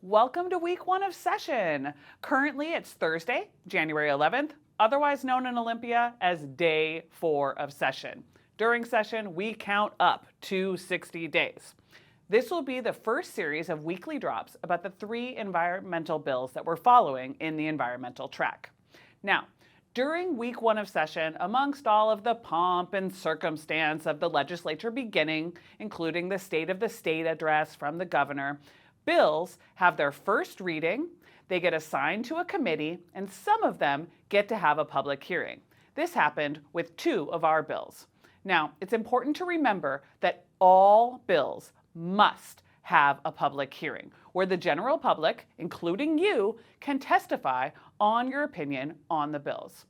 Welcome to week 1 of session. Currently, it's Thursday, January 11th, otherwise known in Olympia as day 4 of session. During session, we count up to 60 days. This will be the first series of weekly drops about the 3 environmental bills that we're following in the environmental track. Now, during week 1 of session, amongst all of the pomp and circumstance of the legislature beginning, including the State of the State address from the governor, bills have their first reading, they get assigned to a committee, and some of them get to have a public hearing. This happened with 2 of our bills. Now, it's important to remember that all bills must have a public hearing where the general public, including you, can testify on your opinion on the bills.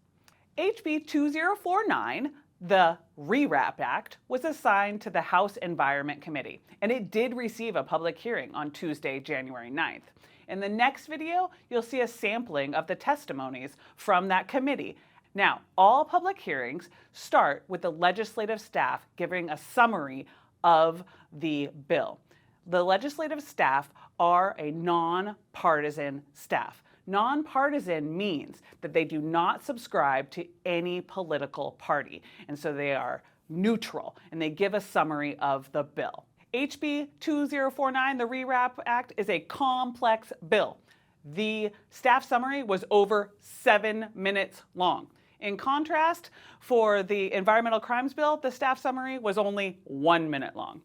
HB 2049, the ReWRAP Act, was assigned to the House Environment Committee, and it did receive a public hearing on Tuesday, January 9th. In the next video, you'll see a sampling of the testimonies from that committee. Now, all public hearings start with the legislative staff giving a summary of the bill. The legislative staff are a nonpartisan staff. Nonpartisan means that they do not subscribe to any political party, and so they are neutral, and they give a summary of the bill. HB 2049, the ReWRAP Act, is a complex bill. The staff summary was over 7 minutes long. In contrast, for the environmental crimes bill, the staff summary was only 1 minute long.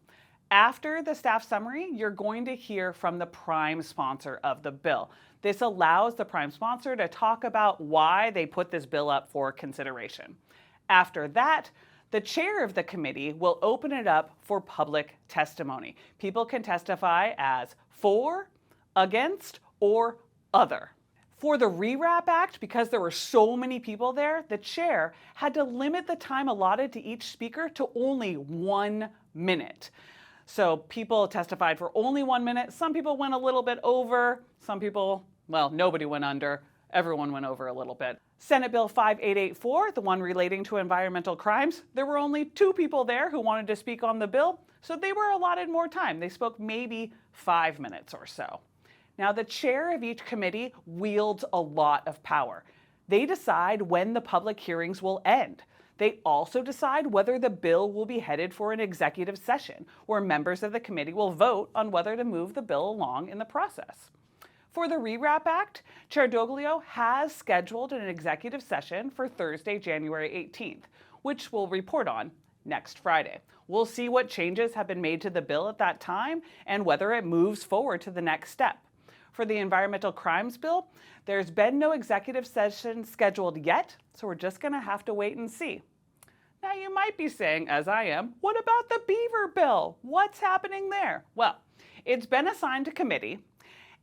After the staff summary, you're going to hear from the prime sponsor of the bill. This allows the prime sponsor to talk about why they put this bill up for consideration. After that, the chair of the committee will open it up for public testimony. People can testify as for, against, or other. For the ReWRAP Act, because there were so many people there, the chair had to limit the time allotted to each speaker to only 1 minute. So people testified for only 1 minute. Some people went a little bit over. Some people, well, nobody went under. Everyone went over a little bit. Senate Bill 5884, the one relating to environmental crimes, there were only 2 people there who wanted to speak on the bill, so they were allotted more time. They spoke maybe 5 minutes or so. Now, the chair of each committee wields a lot of power. They decide when the public hearings will end. They also decide whether the bill will be headed for an executive session, where members of the committee will vote on whether to move the bill along in the process. For the ReWRAP Act, Chair Doglio has scheduled an executive session for Thursday, January 18th, which we'll report on next Friday. We'll see what changes have been made to the bill at that time and whether it moves forward to the next step. For the environmental crimes bill, there's been no executive session scheduled yet, so we're just going to have to wait and see. Now, you might be saying, as I am, what about the beaver bill? What's happening there? Well, it's been assigned to committee,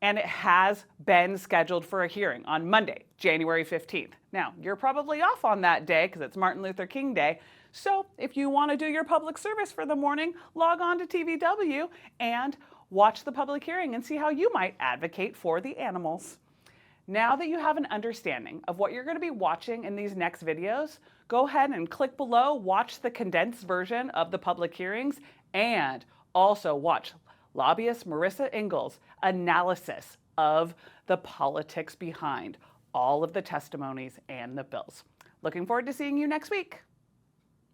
and it has been scheduled for a hearing on Monday, January 15th. Now, you're probably off on that day because it's Martin Luther King Day, so if you want to do your public service for the morning, log on to TVW and watch the public hearing and see how you might advocate for the animals. Now that you have an understanding of what you're going to be watching in these next videos, go ahead and click below, watch the condensed version of the public hearings, and also watch lobbyist Marissa Engel's analysis of the politics behind all of the testimonies and the bills. Looking forward to seeing you next week.